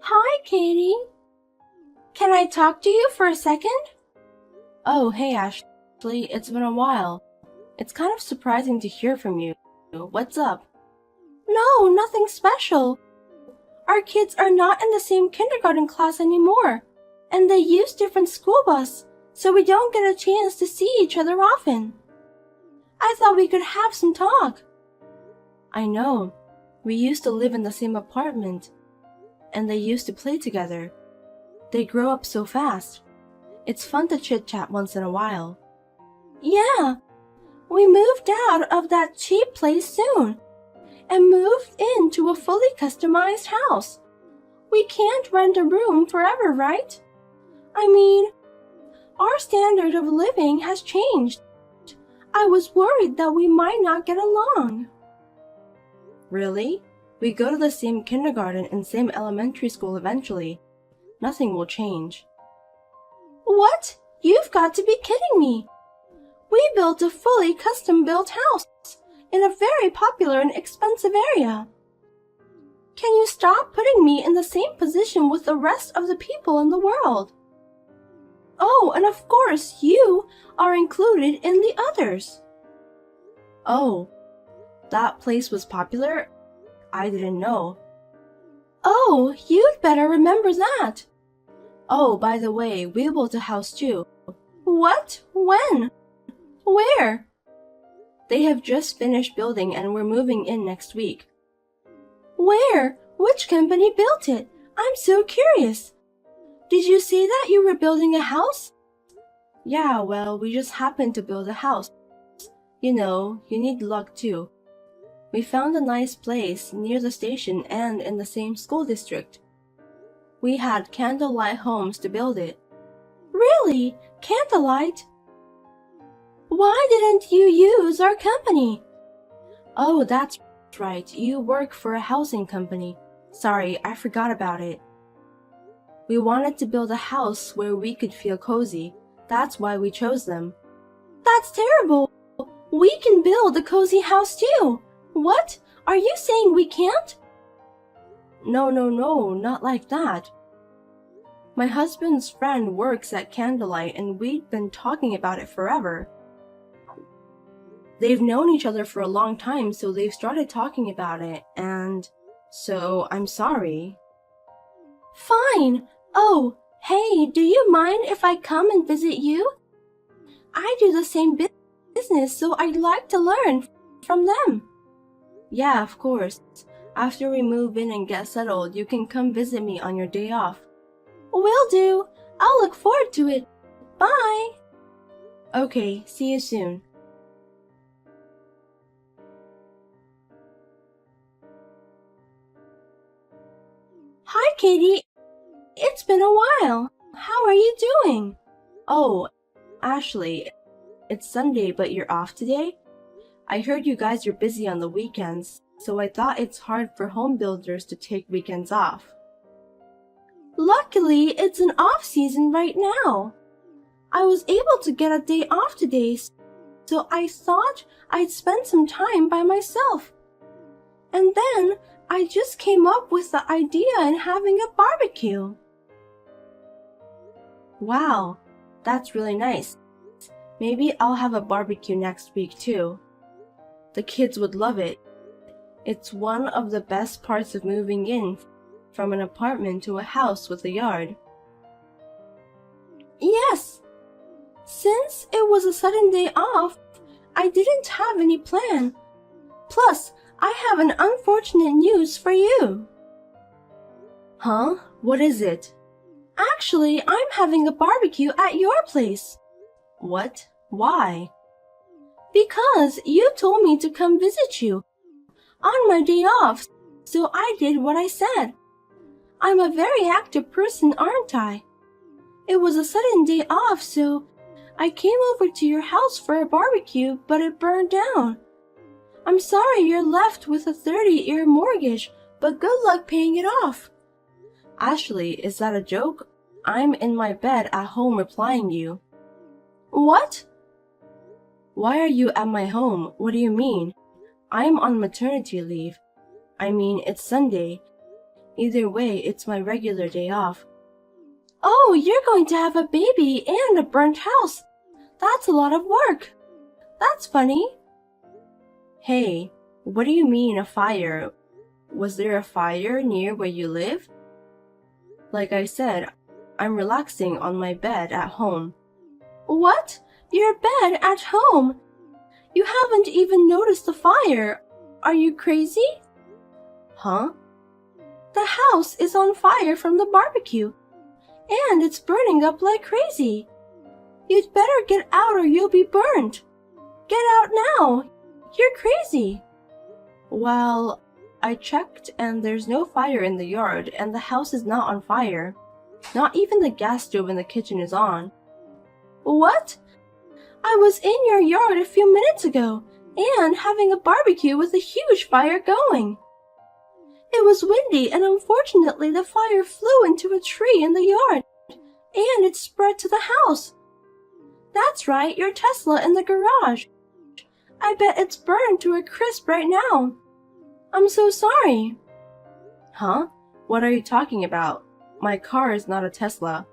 Hi, Katie. Can I talk to you for a second? Oh, hey, Ashley. It's been a while. It's kind of surprising to hear from you. What's up? No, nothing special. Our kids are not in the same kindergarten class anymore, and they use different school bus, so we don't get a chance to see each other often. I thought we could have some talk. I know. We used to live in the same apartment, and they used to play together. They grow up so fast. It's fun to chit-chat once in a while. Yeah, we moved out of that cheap place soon and moved into a fully customized house. We can't rent a room forever, right? I mean, our standard of living has changed. I was worried that we might not get along. Really? We go to the same kindergarten and same elementary school eventually. Nothing will change. What? You've got to be kidding me. We built a fully custom-built house in a very popular and expensive area. Can you stop putting me in the same position with the rest of the people in the world? Oh, and of course you are included in the others. Oh, that place was popular? I didn't know. Oh, you'd better remember that. Oh, by the way, we built a house too. What? When? Where? They have just finished building and we're moving in next week. Where? Which company built it? I'm so curious. Did you say that you were building a house? Yeah, well, we just happened to build a house. You know, you need luck too. We found a nice place near the station and in the same school district. We had Candlelight Homes to build it. Really? Candlelight? Why didn't you use our company? Oh, that's right. You work for a housing company. Sorry, I forgot about it. We wanted to build a house where we could feel cozy. That's why we chose them. That's terrible. We can build a cozy house too. What? Are you saying we can't? No, not like that. My husband's friend works at Candlelight and we'd been talking about it forever. They've known each other for a long time, so they've started talking about it, and so I'm sorry. Fine. Oh, hey, do you mind if I come and visit you? I do the same business, so I'd like to learn from them. Yeah, of course. After we move in and get settled, you can come visit me on your day off. Will do. I'll look forward to it. Bye. Okay, see you soon. Hi, Katie. It's been a while. How are you doing? Oh, Ashley, it's Sunday, but you're off today? I heard you guys are busy on the weekends, so I thought it's hard for home builders to take weekends off. Luckily, it's an off season right now. I was able to get a day off today, so I thought I'd spend some time by myself. And then I just came up with the idea in having a barbecue. Wow, that's really nice. Maybe I'll have a barbecue next week too. The kids would love it. It's one of the best parts of moving in from an apartment to a house with a yard. Yes. Since it was a sudden day off, I didn't have any plan. Plus, I have an unfortunate news for you. Huh? What is it? Actually, I'm having a barbecue at your place. What? Why? Because you told me to come visit you on my day off, so I did what I said. I'm a very active person, aren't I? It was a sudden day off, so I came over to your house for a barbecue, but it burned down. I'm sorry you're left with a 30-year mortgage, but good luck paying it off. Ashley, is that a joke? I'm in my bed at home replying you. What? Why are you at my home? What do you mean? I'm on maternity leave. I mean, it's Sunday, Either way, it's my regular day off. Oh, you're going to have a baby and a burnt house. That's a lot of work. That's funny. Hey, what do you mean a fire? Was there a fire near where you live? Like I said, I'm relaxing on my bed at home. What? Your bed at home? You haven't even noticed the fire. Are you crazy? Huh? The house is on fire from the barbecue, and it's burning up like crazy. You'd better get out or you'll be burnt. Get out now. You're crazy. Well, I checked and there's no fire in the yard and the house is not on fire. Not even the gas stove in the kitchen is on. What? I was in your yard a few minutes ago and having a barbecue with a huge fire going. It was windy and unfortunately the fire flew into a tree in the yard and it spread to the house. That's right, your Tesla in the garage. I bet it's burned to a crisp right now. I'm so sorry. Huh? What are you talking about? My car is not a Tesla.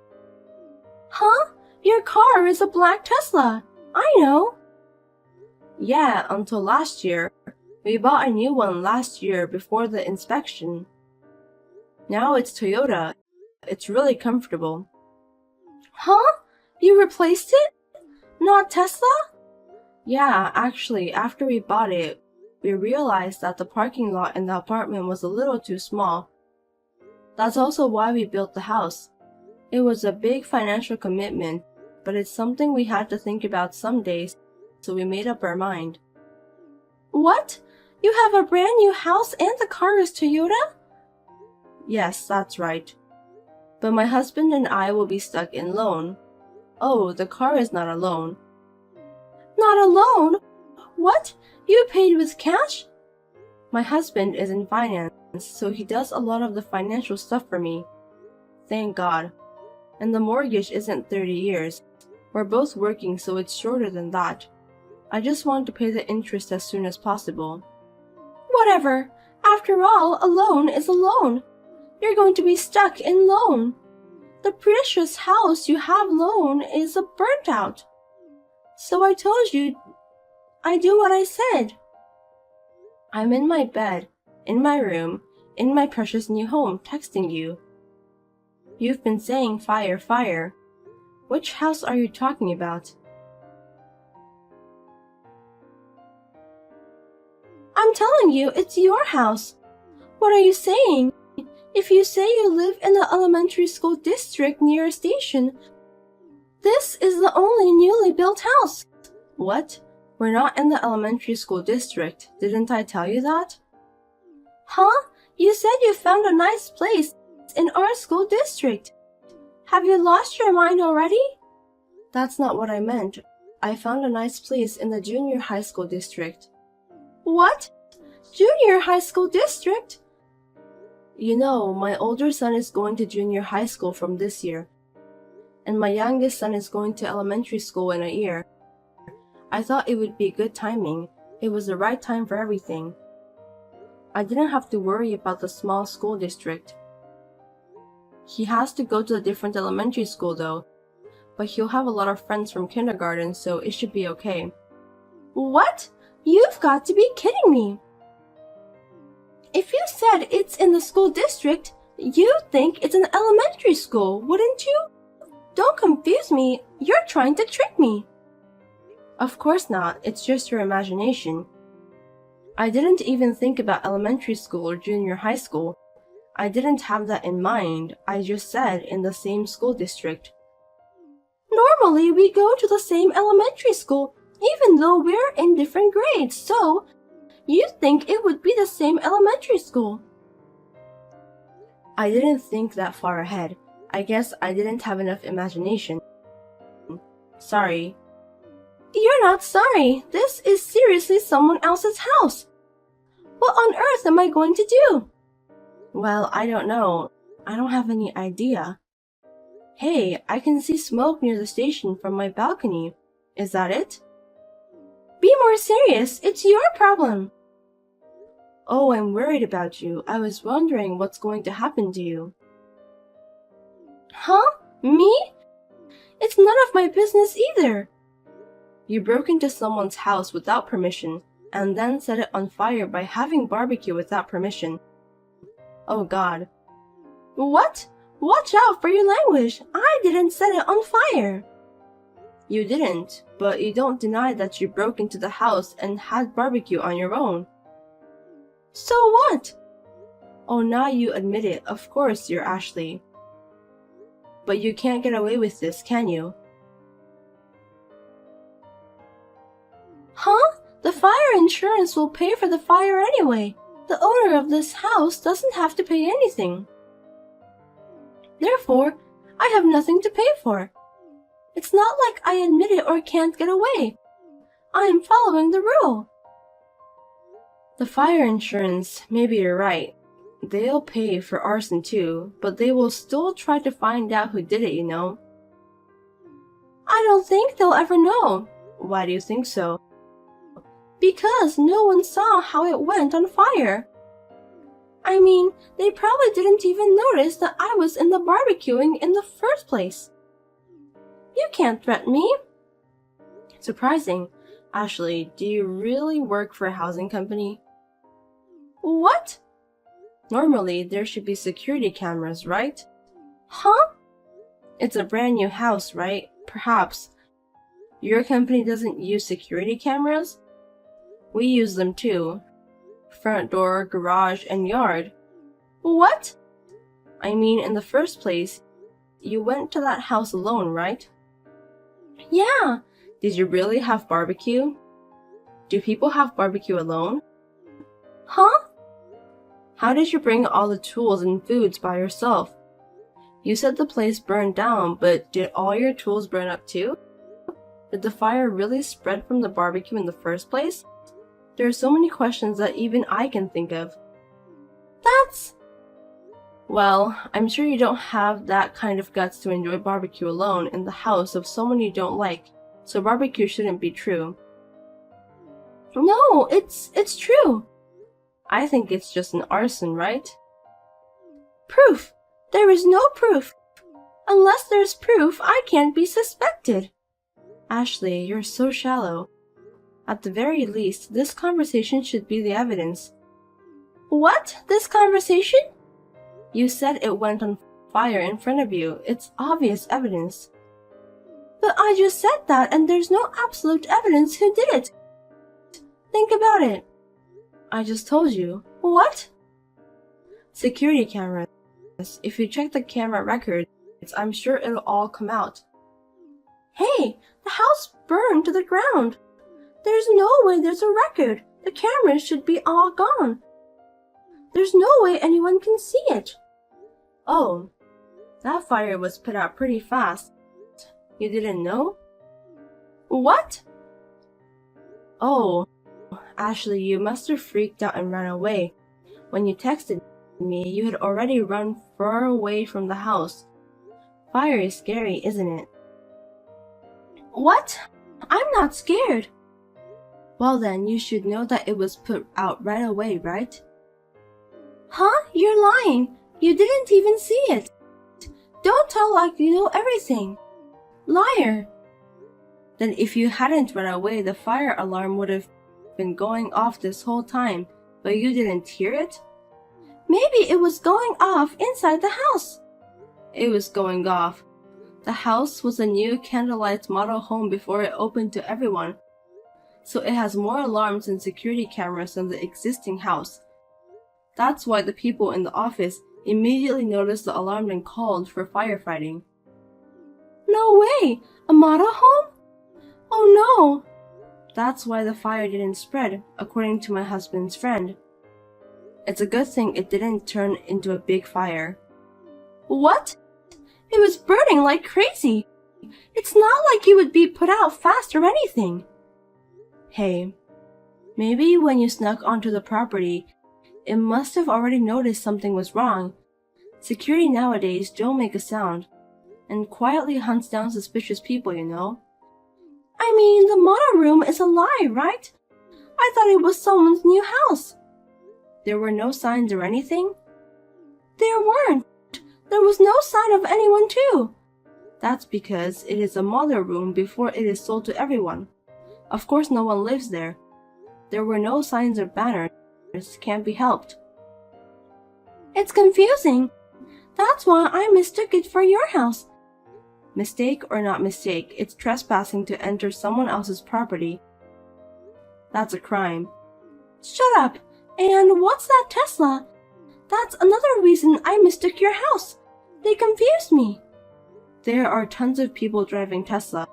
Huh? Your car is a black Tesla. I know. Yeah, until last year. We bought a new one last year before the inspection. Now it's Toyota. It's really comfortable. Huh? You replaced it? Not Tesla? Yeah, actually, after we bought it, we realized that the parking lot in the apartment was a little too small. That's also why we built the house. It was a big financial commitment, but it's something we had to think about some days, so we made up our mind. What? You have a brand new house and the car is Toyota? Yes, that's right. But my husband and I will be stuck in loan. Oh, the car is not a loan. Not a loan? What? You paid with cash? My husband is in finance, so he does a lot of the financial stuff for me. Thank God. And the mortgage isn't 30 years. We're both working, so it's shorter than that. I just want to pay the interest as soon as possible. Whatever. After all, a loan is a loan. You're going to be stuck in loan. The precious house you have loan is a burnt out. So I told you, I do what I said. I'm in my bed, in my room, in my precious new home, texting you. You've been saying fire, fire. Which house are you talking about? I'm telling you, it's your house. What are you saying? If you say you live in the elementary school district near a station, this is the only newly built house. What? We're not in the elementary school district. Didn't I tell you that? Huh? You said you found a nice place in our school district. Have you lost your mind already? That's not what I meant. I found a nice place in the junior high school district. What? Junior high school district? You know, my older son is going to junior high school from this year, and my youngest son is going to elementary school in a year. I thought it would be good timing. It was the right time for everything. I didn't have to worry about the small school district. He has to go to a different elementary school though, but he'll have a lot of friends from kindergarten, so it should be okay. What? You've got to be kidding me. If you said it's in the school district, you'd think it's an elementary school, wouldn't you? Don't confuse me. You're trying to trick me. Of course not. It's just your imagination. I didn't even think about elementary school or junior high school. I didn't have that in mind. I just said in the same school district. Normally, we go to the same elementary school, even though we're in different grades, so you'd think it would be the same elementary school. I didn't think that far ahead. I guess I didn't have enough imagination. Sorry. You're not sorry. This is seriously someone else's house. What on earth am I going to do? Well, I don't know. I don't have any idea. Hey, I can see smoke near the station from my balcony. Is that it? Be more serious. It's your problem. Oh, I'm worried about you. I was wondering what's going to happen to you. Huh? Me? It's none of my business either. You broke into someone's house without permission and then set it on fire by having barbecue without permission. Oh God. What? Watch out for your language. I didn't set it on fire. You didn't, but you don't deny that you broke into the house and had barbecue on your own. So what? Oh, now you admit it. Of course you're Ashley. But you can't get away with this, can you? Huh? The fire insurance will pay for the fire anyway. The owner of this house doesn't have to pay anything. Therefore, I have nothing to pay for. It's not like I admit it or can't get away. I am following the rule. The fire insurance, maybe you're right. They'll pay for arson too, but they will still try to find out who did it, you know. I don't think they'll ever know. Why do you think so? Because no one saw how it went on fire. I mean, they probably didn't even notice that I was in the barbecuing in the first place. You can't threaten me. Surprising. Ashley, do you really work for a housing company? What? Normally, there should be security cameras, right? Huh? It's a brand new house, right? Perhaps. Your company doesn't use security cameras? We use them too. Front door, garage, and yard. What? I mean, in the first place, you went to that house alone, right? Yeah. Did you really have barbecue? Do people have barbecue alone? Huh? How did you bring all the tools and foods by yourself? You said the place burned down, but did all your tools burn up too? Did the fire really spread from the barbecue in the first place? There are so many questions that even I can think of. Well, I'm sure you don't have that kind of guts to enjoy barbecue alone in the house of someone you don't like, so barbecue shouldn't be true. No, it's true. I think it's just an arson, right? Proof! There is no proof! Unless there's proof, I can't be suspected. Ashley, you're so shallow. At the very least, this conversation should be the evidence. What? This conversation? You said it went on fire in front of you. It's obvious evidence. But I just said that and there's no absolute evidence who did it. Think about it. I just told you. What? Security cameras. If you check the camera records, I'm sure it'll all come out. Hey, the house burned to the ground. There's no way there's a record. The cameras should be all gone. There's no way anyone can see it. Oh, that fire was put out pretty fast. You didn't know? What? Oh, Ashley, you must have freaked out and ran away. When you texted me, you had already run far away from the house. Fire is scary, isn't it? What? I'm not scared. Well then, you should know that it was put out right away, right? Huh? You're lying. You didn't even see it. Don't tell like you know everything. Liar. Then if you hadn't run away, the fire alarm would have been going off this whole time, but you didn't hear it? Maybe it was going off inside the house. It was going off. The house was a new candlelight model home before it opened to everyone. So it has more alarms and security cameras than the existing house. That's why the people in the office immediately noticed the alarm and called for firefighting. No way! A model home? Oh no! That's why the fire didn't spread, according to my husband's friend. It's a good thing it didn't turn into a big fire. What? It was burning like crazy. It's not like it would be put out fast or anything. Hey, maybe when you snuck onto the property, it must have already noticed something was wrong. Security nowadays don't make a sound, and quietly hunts down suspicious people, you know. I mean, the model room is a lie, right? I thought it was someone's new house. There were no signs or anything? There weren't. There was no sign of anyone too. That's because it is a model room before it is sold to everyone. Of course no one lives there. There were no signs or banners. Can't be helped. It's confusing. That's why I mistook it for your house. Mistake or not mistake, it's trespassing to enter someone else's property. That's a crime. Shut up! And what's that Tesla? That's another reason I mistook your house. They confused me. There are tons of people driving Tesla.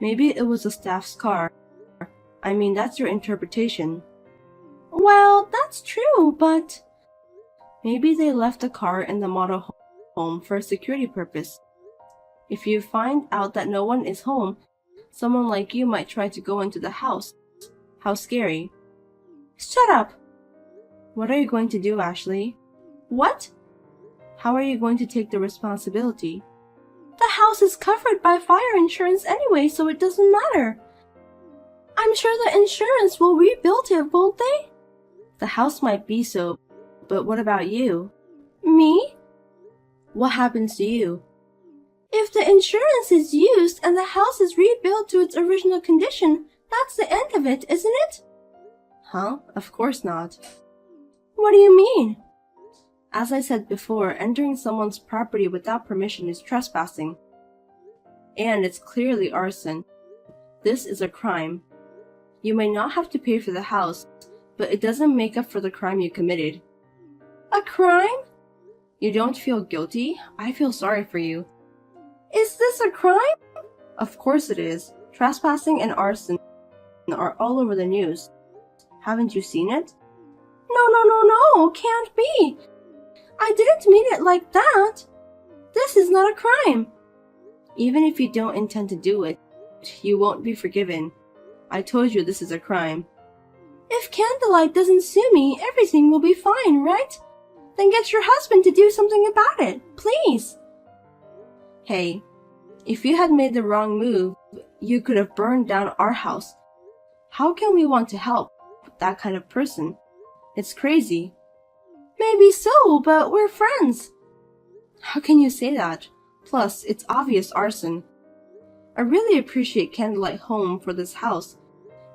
Maybe it was a staff's car. I mean, that's your interpretation. Well, that's true, but... Maybe they left the car in the model home for a security purpose. If you find out that no one is home, someone like you might try to go into the house. How scary. Shut up! What are you going to do, Ashley? What? How are you going to take the responsibility? The house is covered by fire insurance anyway, so it doesn't matter. I'm sure the insurance will rebuild it, won't they? The house might be so, but what about you? Me? What happens to you? If the insurance is used and the house is rebuilt to its original condition, that's the end of it, isn't it? Huh? Of course not. What do you mean? As I said before, entering someone's property without permission is trespassing. And it's clearly arson. This is a crime. You may not have to pay for the house, but it doesn't make up for the crime you committed. A crime? You don't feel guilty? I feel sorry for you. Is this a crime? Of course it is. Trespassing and arson are all over the news. Haven't you seen it? No, can't be. I didn't mean it like that. This is not a crime. Even if you don't intend to do it, you won't be forgiven. I told you this is a crime. If Candlelight doesn't sue me, everything will be fine, right? Then get your husband to do something about it, please. Hey, if you had made the wrong move, you could have burned down our house. How can we want to help that kind of person? It's crazy. Maybe so, but we're friends. How can you say that? Plus, it's obvious arson. I really appreciate Candlelight Home for this house,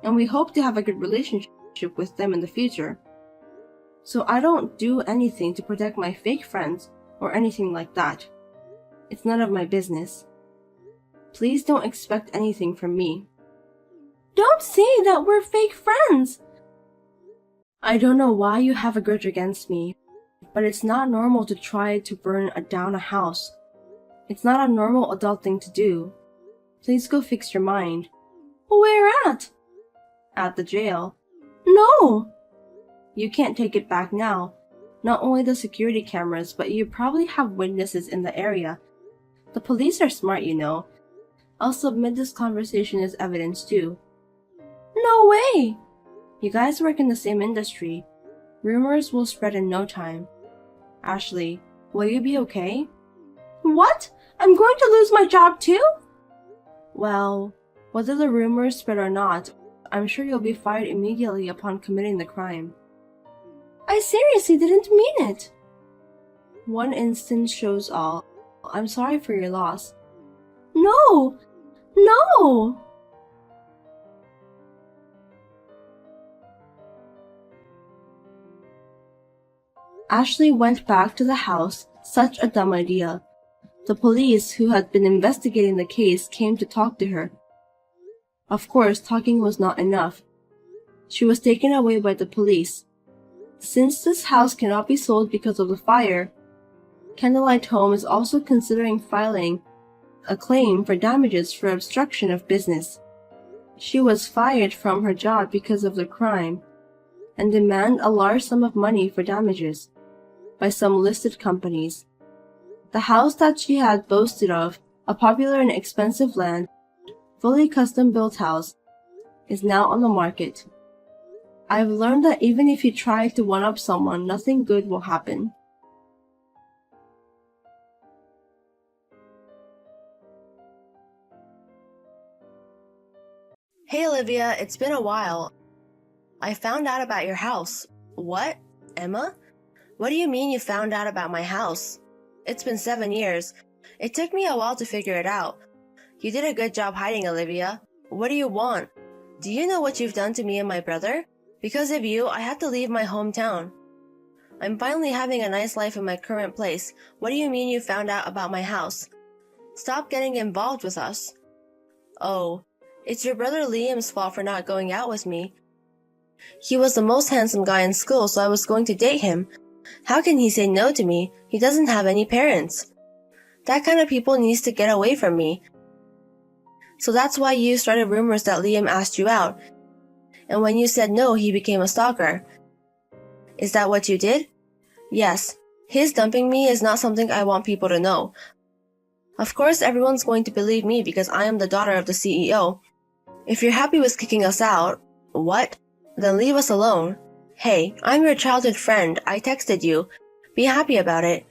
and we hope to have a good relationship with them in the future. So I don't do anything to protect my fake friends or anything like that. It's none of my business. Please don't expect anything from me. Don't say that we're fake friends! I don't know why you have a grudge against me, but it's not normal to try to burn down a house. It's not a normal adult thing to do. Please go fix your mind. Where at? At the jail. No! You can't take it back now. Not only the security cameras, but you probably have witnesses in the area. The police are smart, you know. I'll submit this conversation as evidence too. No way! You guys work in the same industry. Rumors will spread in no time. Ashley, will you be okay? What? I'm going to lose my job too? Well, whether the rumors spread or not, I'm sure you'll be fired immediately upon committing the crime. I seriously didn't mean it. One instance shows all. I'm sorry for your loss. No! No! Ashley went back to the house. Such a dumb idea. The police, who had been investigating the case, came to talk to her. Of course, talking was not enough. She was taken away by the police. Since this house cannot be sold because of the fire, Candlelight Home is also considering filing a claim for damages for obstruction of business. She was fired from her job because of the crime and demand a large sum of money for damages by some listed companies. The house that she had boasted of, a popular and expensive land, fully custom-built house, is now on the market. I've learned that even if you try to one-up someone, nothing good will happen. Hey Olivia, it's been a while. I found out about your house. What? Emma? What do you mean you found out about my house? It's been 7 years. It took me a while to figure it out. You did a good job hiding, Olivia. What do you want? Do you know what you've done to me and my brother? Because of you, I had to leave my hometown. I'm finally having a nice life in my current place. What do you mean you found out about my house? Stop getting involved with us. Oh, it's your brother Liam's fault for not going out with me. He was the most handsome guy in school, so I was going to date him. How can he say no to me? He doesn't have any parents. That kind of people needs to get away from me. So that's why you started rumors that Liam asked you out. And when you said no, he became a stalker. Is that what you did? Yes. His dumping me is not something I want people to know. Of course, everyone's going to believe me because I am the daughter of the CEO. If you're happy with kicking us out, what? Then leave us alone. Hey, I'm your childhood friend. I texted you. Be happy about it.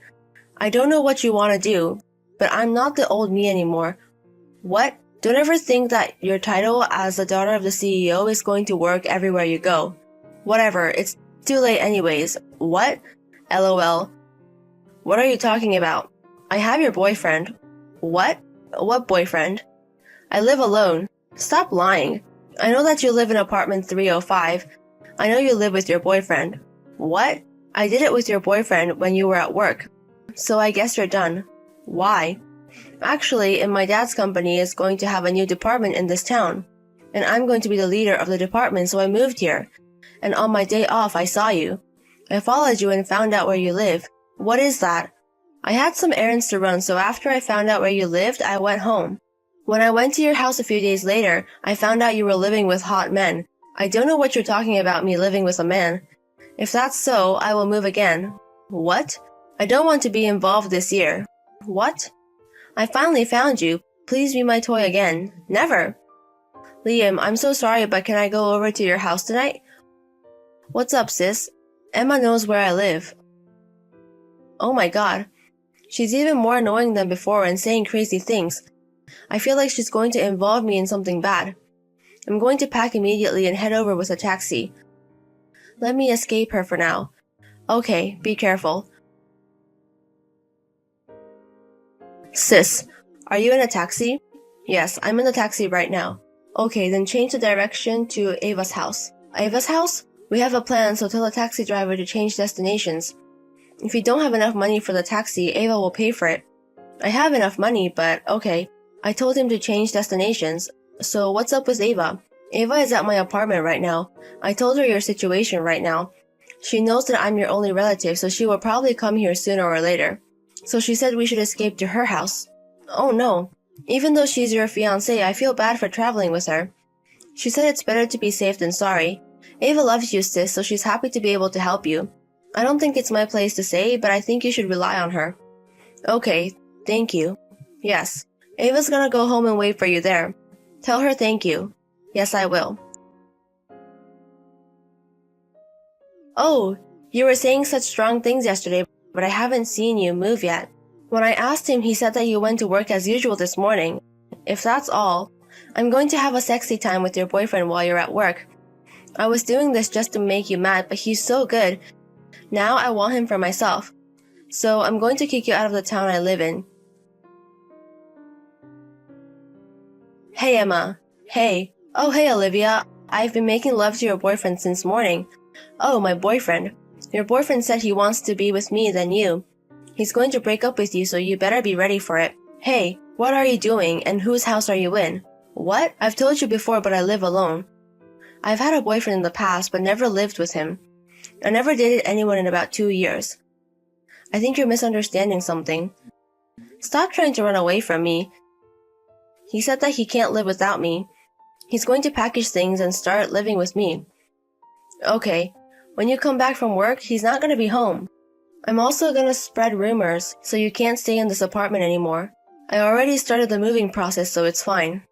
I don't know what you want to do, but I'm not the old me anymore. What? Don't ever think that your title as the daughter of the CEO is going to work everywhere you go. Whatever, it's too late anyways. What? LOL. What are you talking about? I have your boyfriend. What? What boyfriend? I live alone. Stop lying. I know that you live in apartment 305. I know you live with your boyfriend. What? I did it with your boyfriend when you were at work. So I guess you're done. Why? Actually, in my dad's company is going to have a new department in this town. And I'm going to be the leader of the department, so I moved here. And on my day off, I saw you. I followed you and found out where you live. What is that? I had some errands to run, so after I found out where you lived, I went home. When I went to your house a few days later, I found out you were living with hot men. I don't know what you're talking about me living with a man. If that's so, I will move again. What? I don't want to be involved this year. What? I finally found you. Please be my toy again. Never. Liam, I'm so sorry, but can I go over to your house tonight? What's up, sis? Emma knows where I live. Oh my god. She's even more annoying than before and saying crazy things. I feel like she's going to involve me in something bad. I'm going to pack immediately and head over with a taxi. Let me escape her for now. Okay, be careful. Sis, are you in a taxi? Yes, I'm in the taxi right now. Okay, then change the direction to Ava's house. Ava's house? We have a plan, so tell the taxi driver to change destinations. If you don't have enough money for the taxi, Ava will pay for it. I have enough money, but okay. I told him to change destinations. So what's up with Ava? Ava is at my apartment right now. I told her your situation right now. She knows that I'm your only relative, so she will probably come here sooner or later. So she said we should escape to her house. Oh no. Even though she's your fiancé, I feel bad for traveling with her. She said it's better to be safe than sorry. Ava loves you, sis, so she's happy to be able to help you. I don't think it's my place to say, but I think you should rely on her. Okay, thank you. Yes. Ava's gonna go home and wait for you there. Tell her thank you. Yes, I will. Oh, you were saying such strong things yesterday, but I haven't seen you move yet. When I asked him, he said that you went to work as usual this morning. If that's all, I'm going to have a sexy time with your boyfriend while you're at work. I was doing this just to make you mad, but he's so good. Now I want him for myself. So I'm going to kick you out of the town I live in. Hey, Emma. Hey. Oh, hey, Olivia. I've been making love to your boyfriend since morning. Oh, my boyfriend. Your boyfriend said he wants to be with me than you. He's going to break up with you, so you better be ready for it. Hey, what are you doing, and whose house are you in? What? I've told you before, but I live alone. I've had a boyfriend in the past, but never lived with him. I never dated anyone in about 2 years. I think you're misunderstanding something. Stop trying to run away from me. He said that he can't live without me. He's going to package things and start living with me. Okay, when you come back from work, he's not going to be home. I'm also going to spread rumors, so you can't stay in this apartment anymore. I already started the moving process, so it's fine.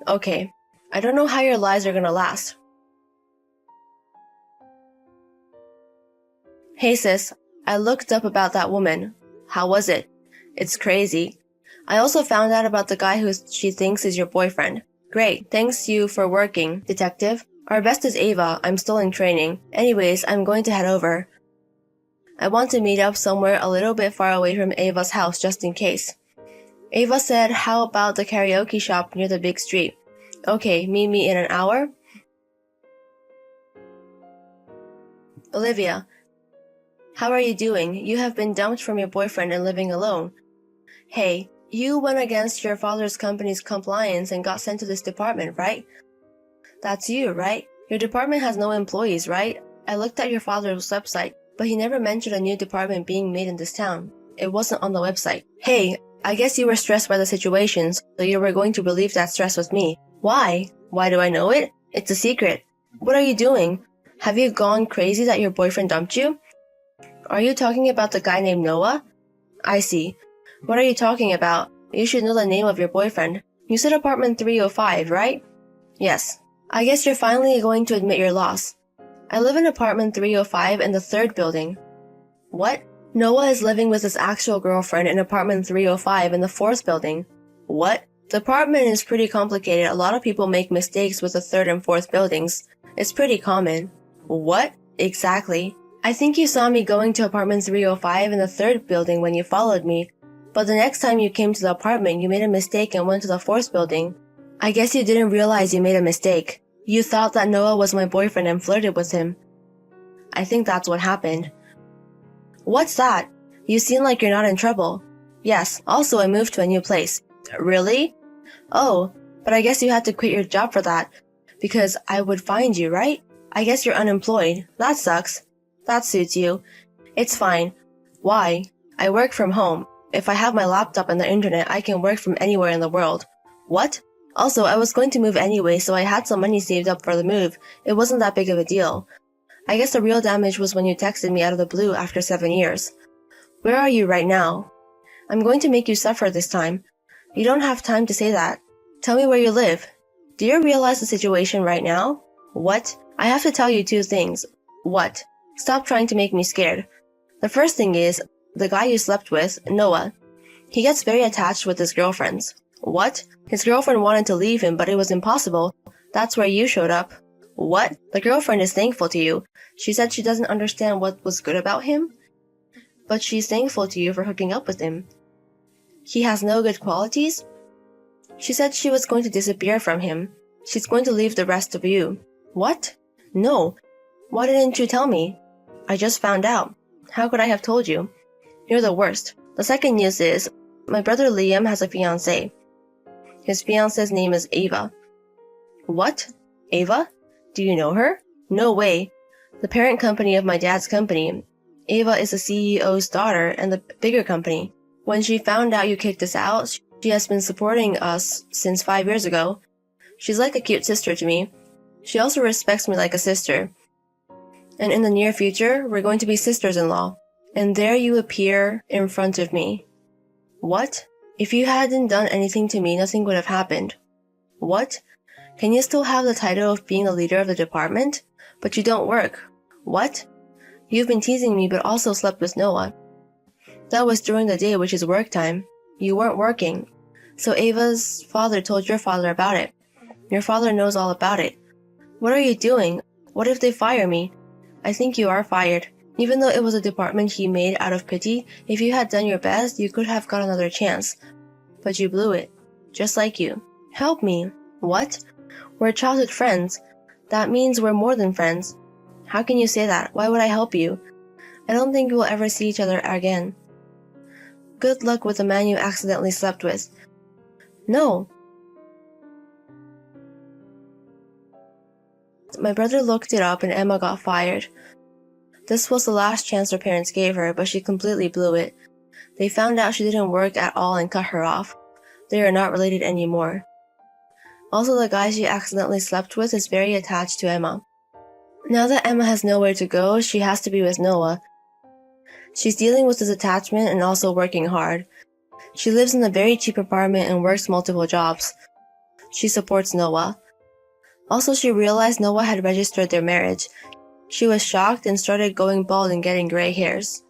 Okay, I don't know how your lies are going to last. Hey sis, I looked up about that woman. How was it? It's crazy. I also found out about the guy who she thinks is your boyfriend. Great, thanks you for working, detective. Our best is Ava, I'm still in training. Anyways, I'm going to head over. I want to meet up somewhere a little bit far away from Ava's house just in case. Ava said, how about the karaoke shop near the big street? Okay, meet me in an hour? Olivia, how are you doing? You have been dumped from your boyfriend and living alone. Hey, you went against your father's company's compliance and got sent to this department, right? That's you, right? Your department has no employees, right? I looked at your father's website, but he never mentioned a new department being made in this town. It wasn't on the website. Hey, I guess you were stressed by the situation, so you were going to relieve that stress with me. Why? Why do I know it? It's a secret. What are you doing? Have you gone crazy that your boyfriend dumped you? Are you talking about the guy named Noah? I see. What are you talking about? You should know the name of your boyfriend. You said apartment 305, right? Yes. I guess you're finally going to admit your loss. I live in apartment 305 in the 3rd building. What? Noah is living with his actual girlfriend in apartment 305 in the 4th building. What? The apartment is pretty complicated. A lot of people make mistakes with the 3rd and 4th buildings. It's pretty common. What? Exactly. I think you saw me going to apartment 305 in the 3rd building when you followed me, but the next time you came to the apartment, you made a mistake and went to the 4th building. I guess you didn't realize you made a mistake. You thought that Noah was my boyfriend and flirted with him. I think that's what happened. What's that? You seem like you're not in trouble. Yes, also I moved to a new place. Really? Oh, but I guess you had to quit your job for that, because I would find you, right? I guess you're unemployed. That sucks. That suits you. It's fine. Why? I work from home. If I have my laptop and the internet, I can work from anywhere in the world. What? Also, I was going to move anyway, so I had some money saved up for the move. It wasn't that big of a deal. I guess the real damage was when you texted me out of the blue after 7 years. Where are you right now? I'm going to make you suffer this time. You don't have time to say that. Tell me where you live. Do you realize the situation right now? What? I have to tell you 2 things. What? Stop trying to make me scared. The first thing is, the guy you slept with, Noah. He gets very attached with his girlfriends. What? His girlfriend wanted to leave him, but it was impossible. That's where you showed up. What? The girlfriend is thankful to you. She said she doesn't understand what was good about him, but she's thankful to you for hooking up with him. He has no good qualities? She said she was going to disappear from him. She's going to leave the rest of you. What? No. Why didn't you tell me? I just found out. How could I have told you? You're the worst. The second news is, my brother Liam has a fiancée. His fiancée's name is Ava. What? Ava? Do you know her? No way. The parent company of my dad's company. Ava is the CEO's daughter and the bigger company. When she found out you kicked us out, she has been supporting us since 5 years ago. She's like a cute sister to me. She also respects me like a sister. And in the near future, we're going to be sisters-in-law. And there you appear in front of me. What? If you hadn't done anything to me, nothing would have happened. What? Can you still have the title of being the leader of the department? But you don't work. What? You've been teasing me but also slept with Noah. That was during the day, which is work time. You weren't working. So Ava's father told your father about it. Your father knows all about it. What are you doing? What if they fire me? I think you are fired. Even though it was a department he made out of pity, if you had done your best, you could have got another chance. But you blew it. Just like you. Help me. What? We're childhood friends. That means we're more than friends. How can you say that? Why would I help you? I don't think we'll ever see each other again. Good luck with the man you accidentally slept with. No. My brother looked it up and Emma got fired. This was the last chance her parents gave her, but she completely blew it. They found out she didn't work at all and cut her off. They are not related anymore. Also, the guy she accidentally slept with is very attached to Emma. Now that Emma has nowhere to go, she has to be with Noah. She's dealing with his attachment and also working hard. She lives in a very cheap apartment and works multiple jobs. She supports Noah. Also, she realized Noah had registered their marriage. She was shocked and started going bald and getting gray hairs.